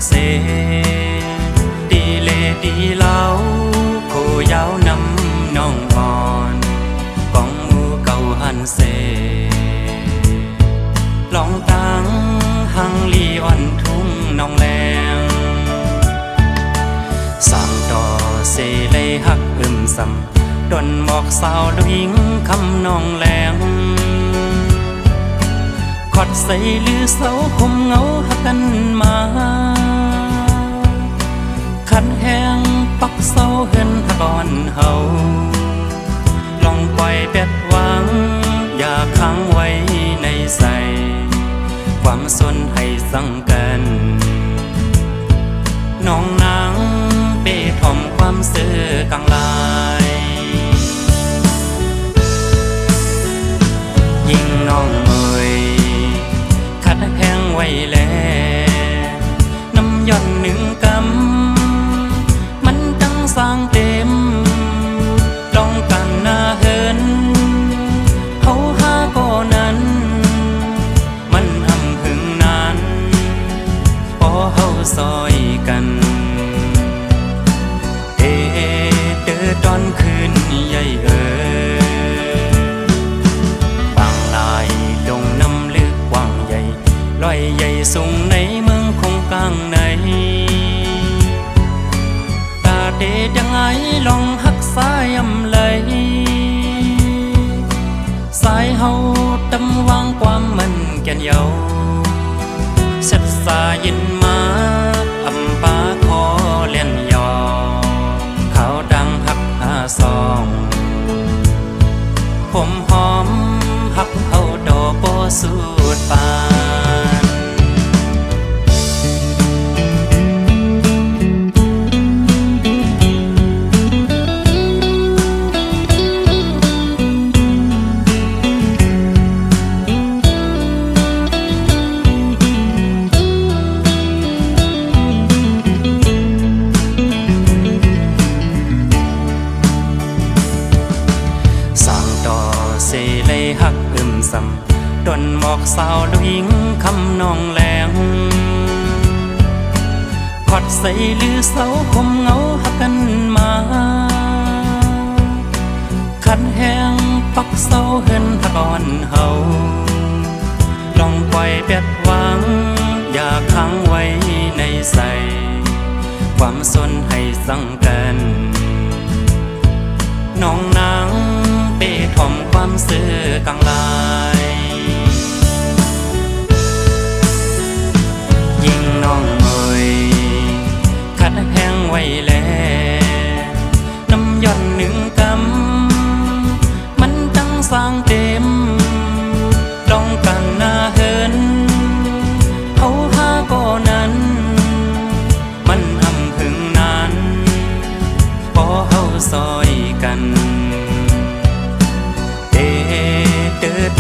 เสดีเลดีเล่าโคยาวนำน้องอ่อนกองมูเก่าหันเสลองตังหังลีอ่อนทุ่งน้องแรงสั่งต่อเสเลยหักซ้ำดนหมอกสาวดวิงคำน้องแรงขอดใส่ลือเสาคมเงาหักกันมาขัดแห้งปักเสาเหินหักอ่อนเฮาลองปล่อยเป็ดหวังอย่าค้างไว้ในใจความสนให้สั่งกันน้องนางเป้ถ่อมความเสื่อกลางลายยิ่งน้องเอ่ยขัดแห้งไว้แล้วน้ำย่อนหนึ่งกำมันตั้งสร้างเต็มลองกันหน้าเหินเขาหาก็นั้นมันอำหึงนานพอเฮาซอยกันตอนคืนใหญ่บางลายลงน้ำลึกกว้างใหญ่ลอยใหญ่สูงในเมืองคงกลางในตาเดยังไงลองหักสายอำเลยสายเฮาตำวางความมันแก่นเยาเสร็จสายินมาอำปาคอเล่นยอเขาดังหักซองผมหอมหักเอาดอกโบสูดปานดนหมอกสาวดวิงคำน้องแรงขอดใส่ลือเสาคมเงาหักกันมาขัดแห้งปักเสาเหินหักอ่อนเฮาลองปล่อยเป็ดหวังอย่าค้างไว้ในใจความสนให้สั่งกันน้องนางเป้ถ่อมความเสื่อกลางลายยิ่งน้องเอ่ยขัดแห้งไว้แล้วน้ำย่อนหนึ่งกำมันตั้งสร้างเต็มลองกันหน้าเหินเขาหาก็นั้นมันอำหึงนานพอเฮาซอยกัน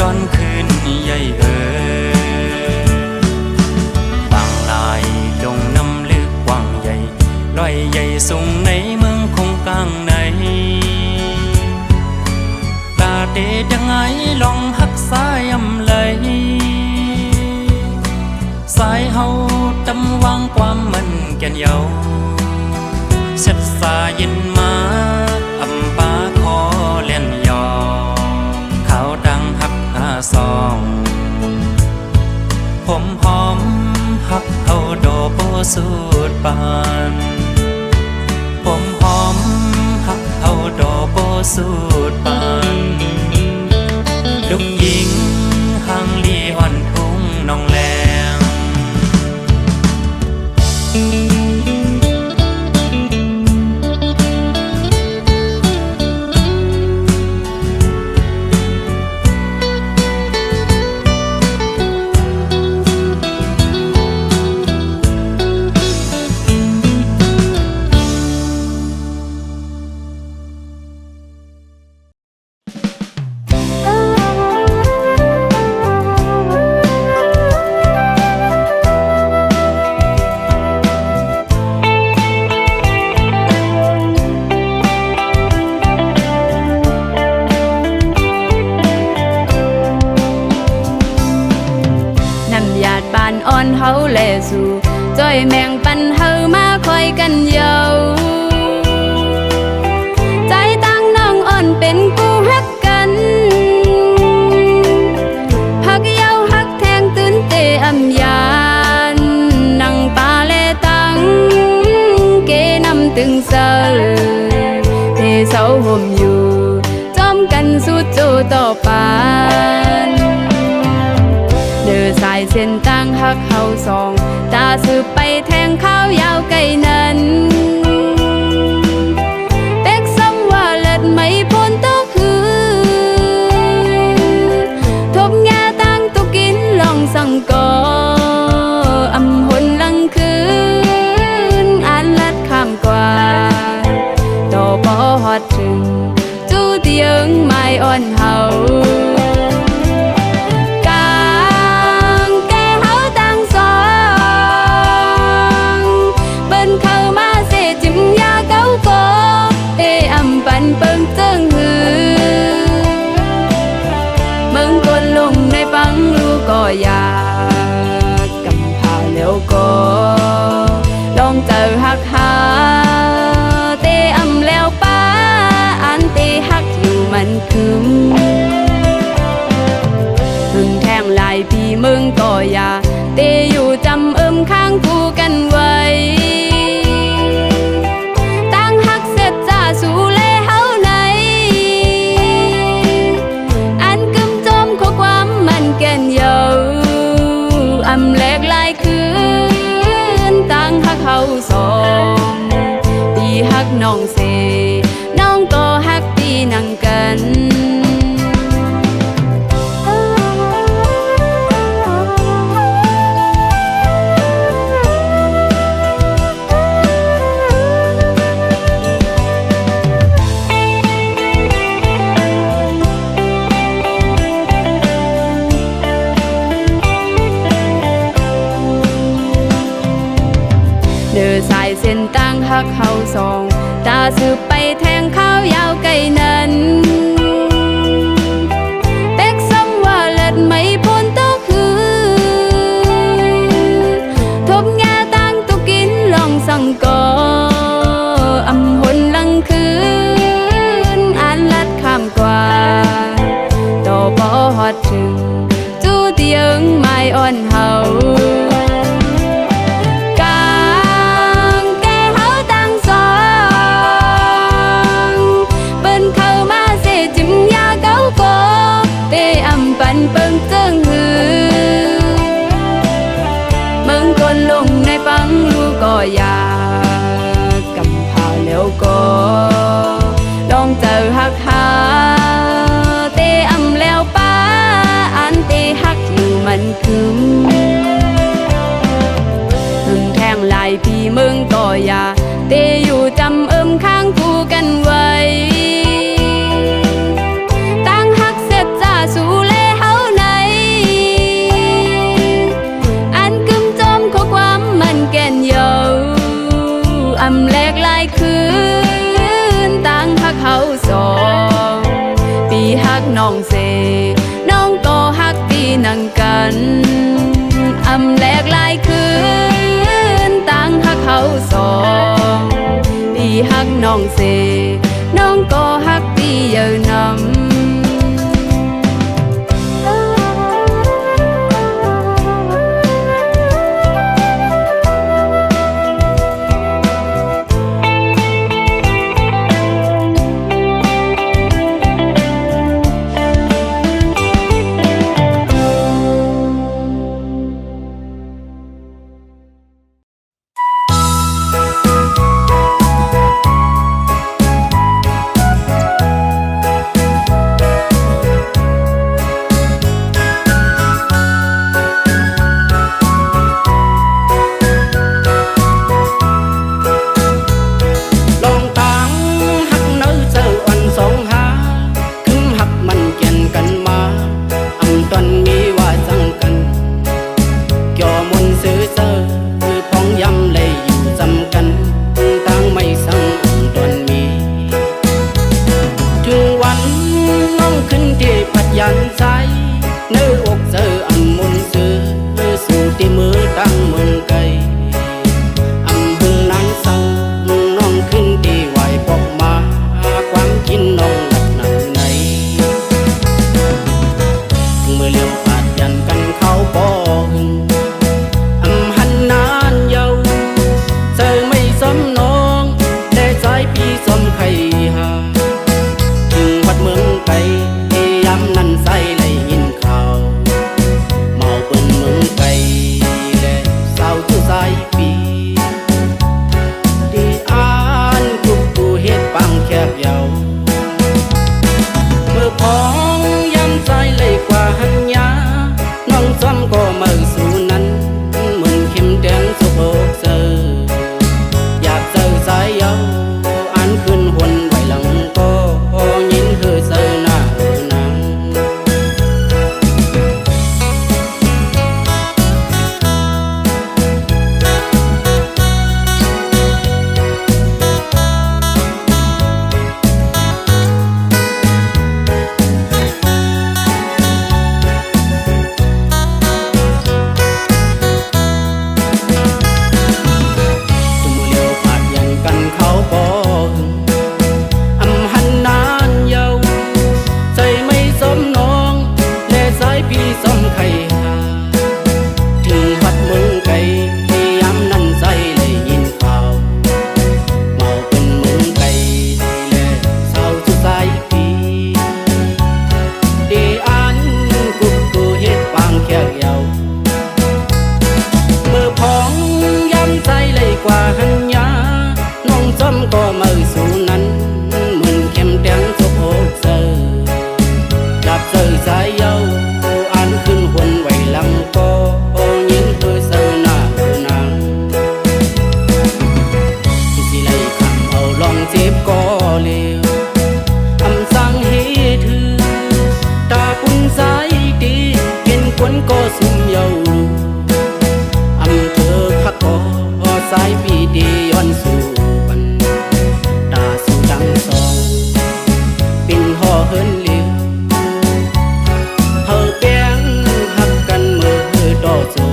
ตอนคืนใหญ่บางลายลงน้ำลึกกว้างใหญ่ลอยใหญ่สูงในเมืองคงกลางในตาเดยังไงลองหักสายอำเลยสายเฮาตำวางความมันแก่นเยาเสร็จสายินมาอำปาคอเล่นยอเขาดังหักซองผมหอมหักเอาดอกโบสูดปานผมหอมหักเอาดอกโบสูดปานลูกหญิงหังลีอ่อนทุ่งน้องแรงอ่อนเฮาแลสู่จ้อย ยแมงปันเฮามาคอยกันเยาใจตั้งน้องอ่อนเป็นกูฮักกันฮักเยาฮักแทงตื่นเตะอำยานนังปาเลตังเกนำตึงเซอเทเสาห่มอยู่จอมกันสู้โจต่อปานเดินสายเส้นตั้งฮักเฮาสองตาสืบไปแทงข้าวยาวไกลนั้นเป็กซ้ำว่าเลิศไม่พ้นตกคือทบแง่ตั้งตุกินลองสั่งก่ออำหนลังคืนอ่านลัดข้ามกว่าต่อปอฮอดถึงจูเตียงไม้อ่อนเฮาปันเปิงเจิงหือมึงกดลงในฟังลูกก็อยากกำพาแล้วก็ลองเจอหักหาเตอำแล้วป้าอันเตหักอยู่มันคืมมึงแทงลายพี่มึงก็อยากเตอยู่จำข้างกูกันไว้ตั้งหักเสร็จจ้าสู่แก่นเยาอำแลกลายคืนตั้งฮักเฮาสองปีฮักน้องเสน้องก็ฮักปีนังกันเดินสายเส้นตั้งฮักเฮาสองตาสืบไปแทงข้าวยาวไกลนั้นเป็กซ้ำว่าเลิศไม่พ้นตกคือทบแง่ตั้งตุกินลองสั่งก่ออำหนลังคืนอ่านลัดข้ามกว่าต่อปอฮอดถึงจูเตียงไม้อ่อนเฮาปันเปิงเจิงหือมึงกดลงในฟังลูกก็อยากกำพาแล้วก็ลองเจอหักหาเตอำแล้วป้าอันเตหักอยู่มันคืมมึงแทงลายพี่มึงก็อยากเตอยู่จำข้างกูกันไว้ตั้งหักเสร็จจ้าสู่แก่นเยาอำแลกลายคืนตั้งฮักเฮาสองปีฮักน้องเสน้องก็ฮักปีนังกันอำแลกลายคืนตั้งฮักเฮาสองปีฮักน้องเสน้องก็ฮักปีเยานำยันใจเนื้ออกเจออันมุนซื้อสู่ที่มือตั้งเมืองไกล สายเยาอ่านขึ้นหวนไว้หลังก็ยิงเธอเสหน้าเธอนางที่สิไล่คำเอาลองเจ็บก็เลวอำสั่งให้ถือตาปุ่นสายดีเกินควนก็สุ่มเยาอำเธอคักก็สายปีดีย้อนสู่ปันตาสู่ดังสองปิ่นห่อเฮินเลี้ยวเฮาแป้งหักกันมือต่อสู้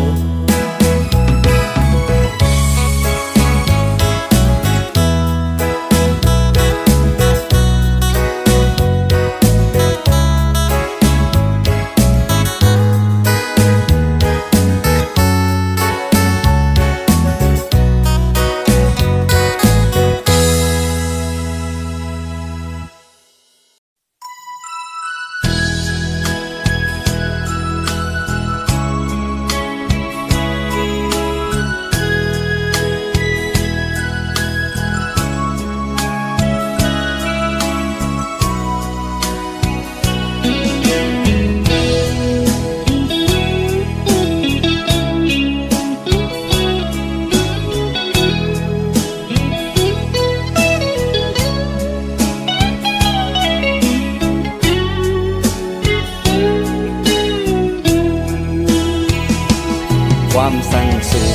ความสั่งสู่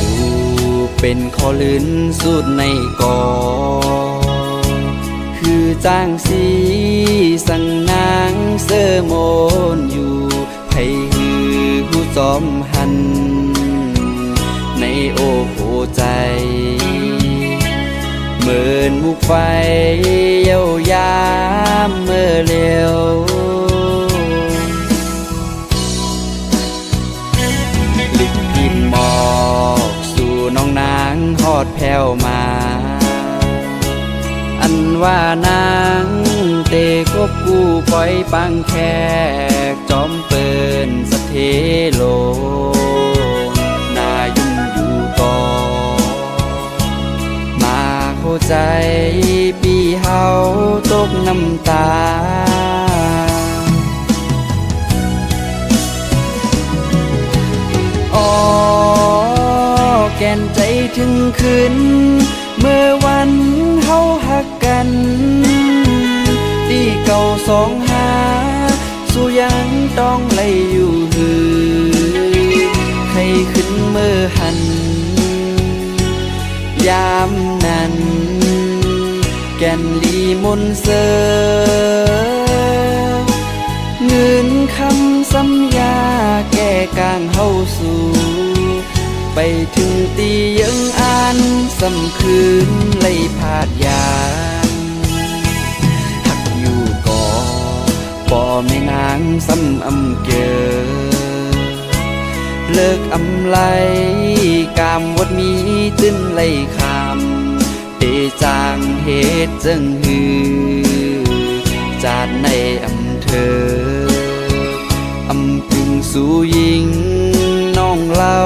เป็นข้อลื่นสุดในกอคือจ้างสีสั่งนางเสอโมนอยู่ไผหือผู้จอมหันในโอโหใจเหมือนมุกไฟเย้ายามเมื่อเร็วหมอกสู่น้องนางฮอดแผ่วมาอันว่านางเตกบกู้ปล่อยปังแขกจอมเปินสะเทโลนายุ่งอยู่ก่อมาเข้าใจปีเฮาตกน้ำตาแก่นใจถึงคืนเมื่อวันเฮาหักกันที่เก่าสองหาสู่ยังต้องไล่อยู่หือใครขึ้นเมื่อหันยามนั้นแก่นลีมนเสอเงินคำสัญญาแก้กางเฮาสู่ไปถึงตียังอ่านสำคืนไล่พาดยานหักอยู่ก่อป่อแม่นางซ้ำอำเกอเลิกอำไลกามวดมีตื้นไล่คำเตจางเหตุจึงหือจาดในอำเธออำพึงสู่ยิงน้องเล่า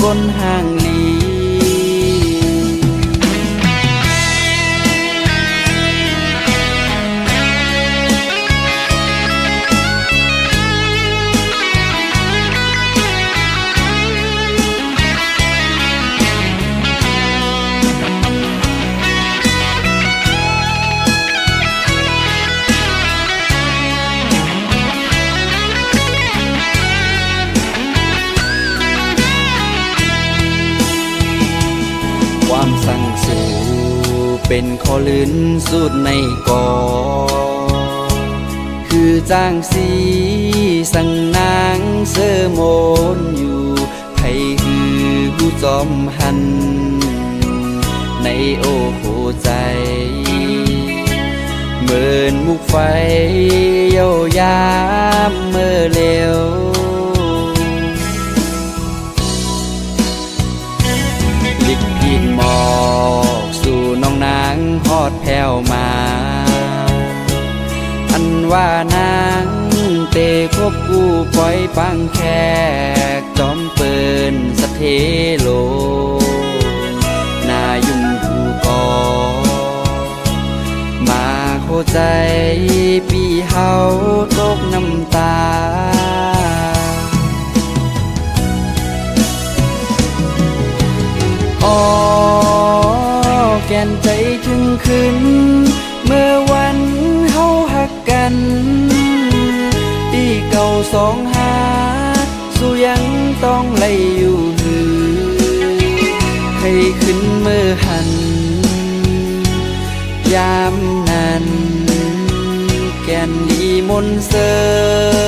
ก้นห่างลีความสั่งสู่เป็นข้อลื่นสุดในกอคือจ้างสีสั่งนางเสอโมนอยู่ไผหือผู้จอมหันในโอโหใจเหมือนมุกไฟเย้ายามเมื่อเร็วหมอกสู่น้องนางฮอดแผ่วมาอันว่านางเตคบกู้ปล่อยปังแขกจอมเปินสะเทโลนายุ่งอยู่ก่อมาเข้าใจปีเฮาตกน้ำตา เก่าสองหาสู้ยังต้องไล่อยู่หือให้ขึ้นเมื่อหันยามนั้นแก่นดีมนเสอ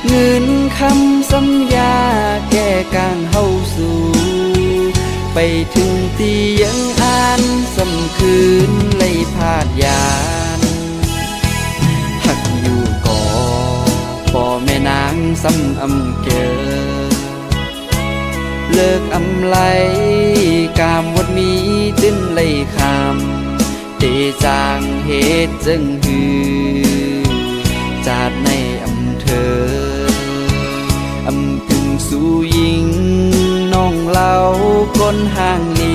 เงินคำสัญญาแก้กางเฮาสู่ไปถึงที่ยังอ่านสำคืนเลยพาดยานหักอยู่ก่อพ่อแม่นางซ้ำอำเกอเลิกอำไลกามวดมีตื้นเลยคำเตจางเหตุจึงหือจาดในอำเธออำถึงสู่ยิงน้องเล่าก้นห่างลี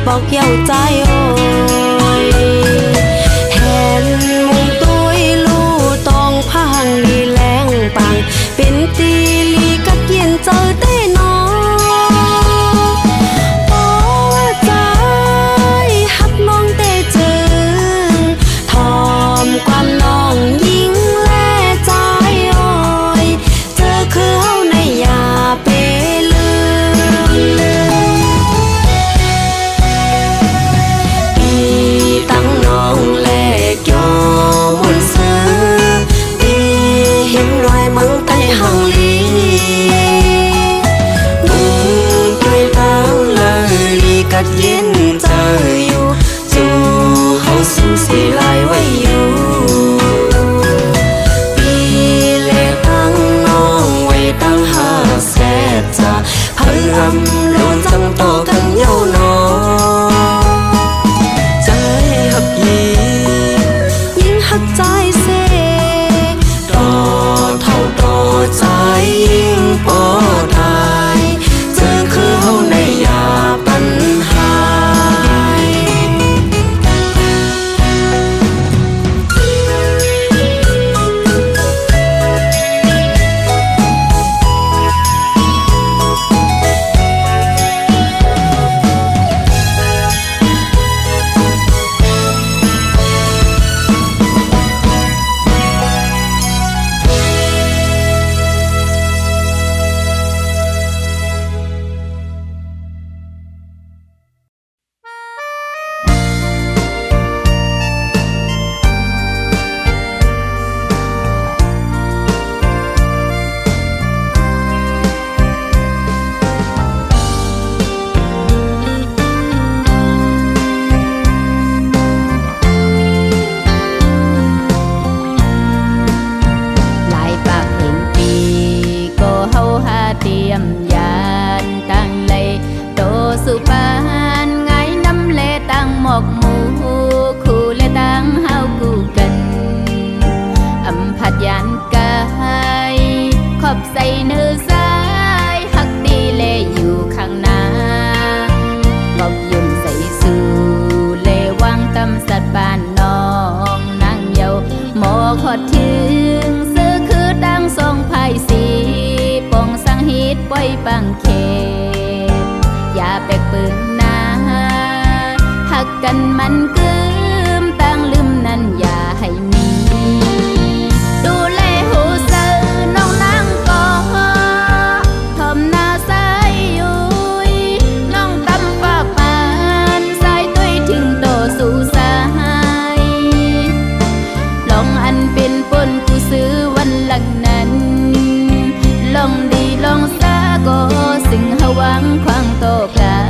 บอกเย้าใจโอ้ยเห็นมุงตุ้ยลู่ตองพังดีแรง กันมันกึมตั้งลืมนั้นอย่าให้มีดูแลหูเสือน้องนางก่อทอมหน้าสายยุยน้องตำฝากปานสายตุ้ยทิ้งโตสู่สายลองอันเป็นปนกูซื้อวันหลังนั้นลองดีลองซาก็สิ่งหวังควางโตกัน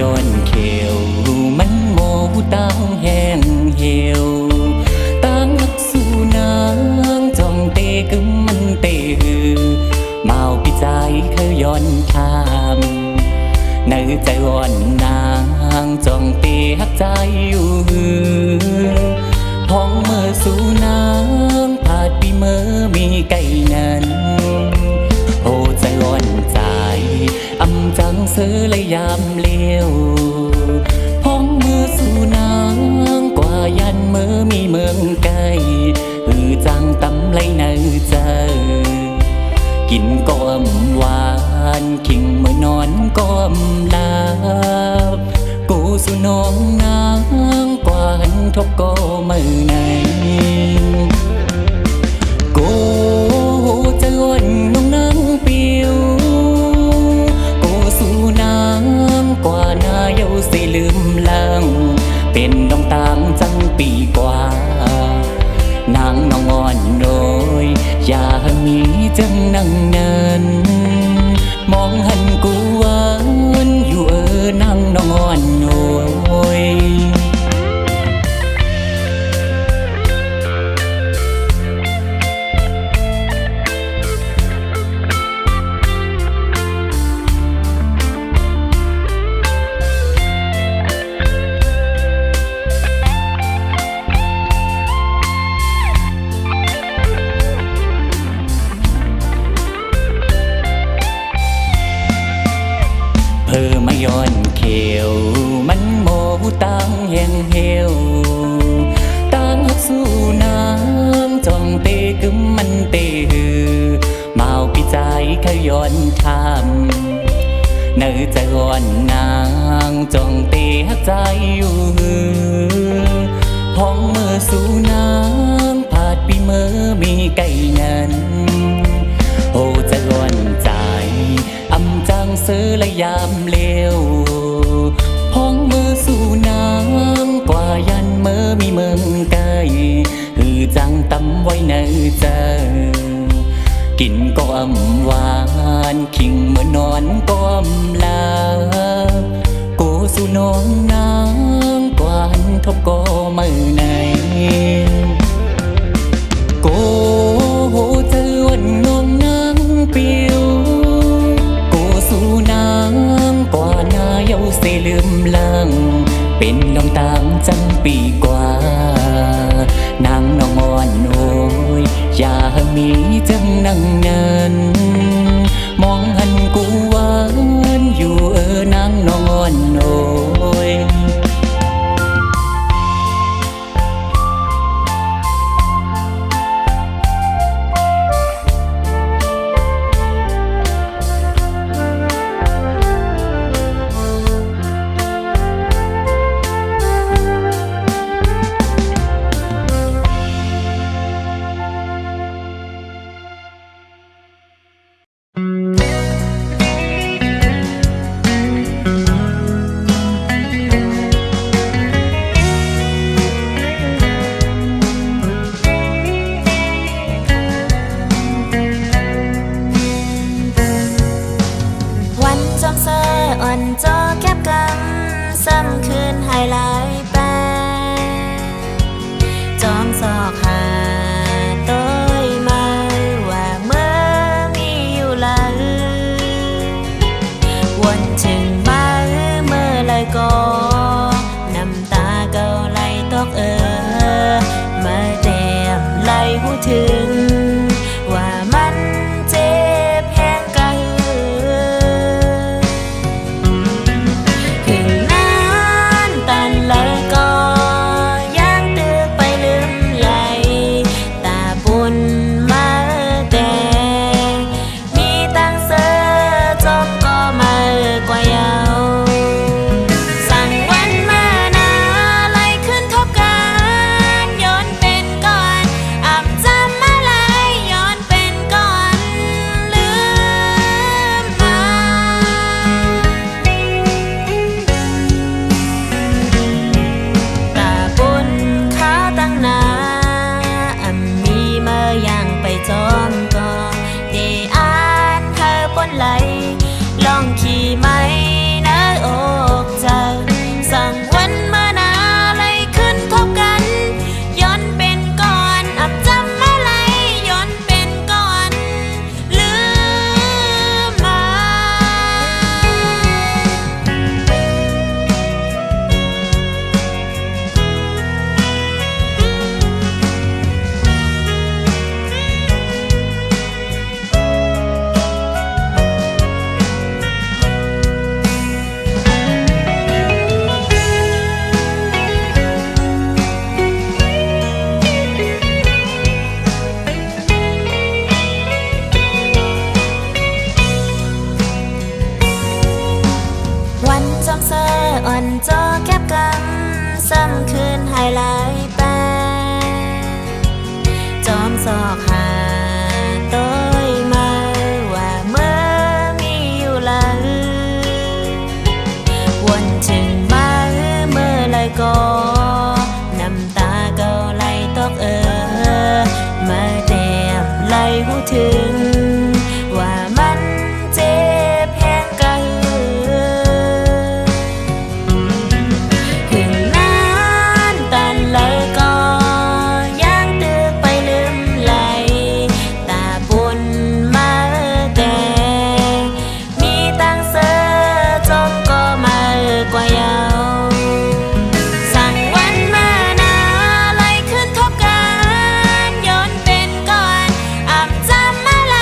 ย้อนเขียวมันโมตางแห้งเหี่ยวตั้งหักสู่นางจ้องเตกึมมันเตหือเมาปีใจเขาย้อนทามในใจอ่อนนางจ้องเตหักใจอยู่หือพ้องเมื่อสู่นางผาดปีเมื่อมีไก่นั้นโอ้ใจอ่อนใจอำจังเสือเลยยามเลี้ยวพ้องเมื่อสู่นางกว่ายันเมื่อมีเมืองไกลจังตำไรเนอเจอกินก้มหวานขิงเมื่อนอนก้มลาบกูสู่น้องนางกว่าหันทบก็มือไหนกูจะอ่อนน้องนางเปียวกูสู่นางกว่าหน้าเยาสิลืมลางเป็นดองตางจังปีกว่านางน้องอ่อนโดยอย่ามีจังนั่งเนินมองหันกูหวานอยู่นางน้องอ่อนโอยเพื่อมาย้อนเขียวมันโมตังแห่งเหี่ยวตั้งหักสู่น้ำจ้องเตกึมมันเตหือเมาปีใจเขาย้อนทำเนื้อใจอ่อนนางจ้องเตหักใจอยู่หือพ้องเมื่อสู่น้ำผ มือมีไก่นั้นโอ้จะล้วนใจอำจังซื้อและยามเลวพ้องมือสู่น้ำกว่ายันมือมีเมืองไก่หือจังตำไว้ในใจกินก็อำหวานขิงเมื่อนอนก็อำลาโกสู่น้องนางกวานทบก็มือในโกเจอวันน้องนางเปียวโกสู่นางกว่านาเยาเสลืมลังเป็นน้องตามจังปีกว่านางน้องอ่อนโอยอย่ามีจังนั่งนั้นมองหันกูหวานอยู่นางน้องอ่อนโอยวันจอมเซออ่อนจอแคบกำซ้ำคืนให้หลายแปรจอมซอกหาต้อยมาว่าเมื่อมีอยู่หลังวนถึงมาเมื่อเลยก็น้ำตาเก่าไหลตกมาเต็มไหลหูถึงว่ามันเจ็บแห้งกะถึงนั้นตันเลยก็ยังตึกไปลืมไหลตาบุญมาแต่มีตังเสือจมก็มากว่าเยาสั่งวันมานาไหลขึ้นทบกันย้อนเป็นก่อนอ่ำจำมาไหลย้อนเป็นก่อนลืมมาตาบุญขาวตั้งนาอ่ำมีเมื่อยังไปจอมก่อเดอ่านเธอปนไหลลองขี่ไหมนะอกใจสั่งวันมานาไหลขึ้นทบกันย้อนเป็นก่อนอับจำมาไหลย้อนเป็นก่อนลืมมา วันจอมเซออ่อนจอแคบกำซ้ำคืนให้หลายแปรจอมซอกหาต้อยมาว่าเมื่อมีอยู่หลังวนถึงมาเมื่อเลยก็น้ำตาเก่าไหลตกมาเต็มไหลหูถึงว่ามันเจ็บแห้งกะถึงนั้นตันเลยก็ยังตึกไปลืมไหลตาบุญมาแต่มีตังเสือจมก็มากว่าเยาสั่งวันมานาไหลขึ้นทบกันย้อนเป็นก่อนอ่ำจำมาไหล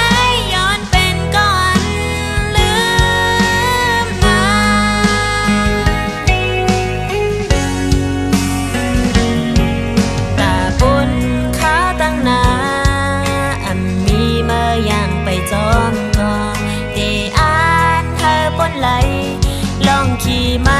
ย้อนเป็นก่อนลืมมาตาบุญขาวตั้งนาอ่ำมีเมื่อยังไปจอมก่อเดอ่านเธอปนไหลลองขี่ไหม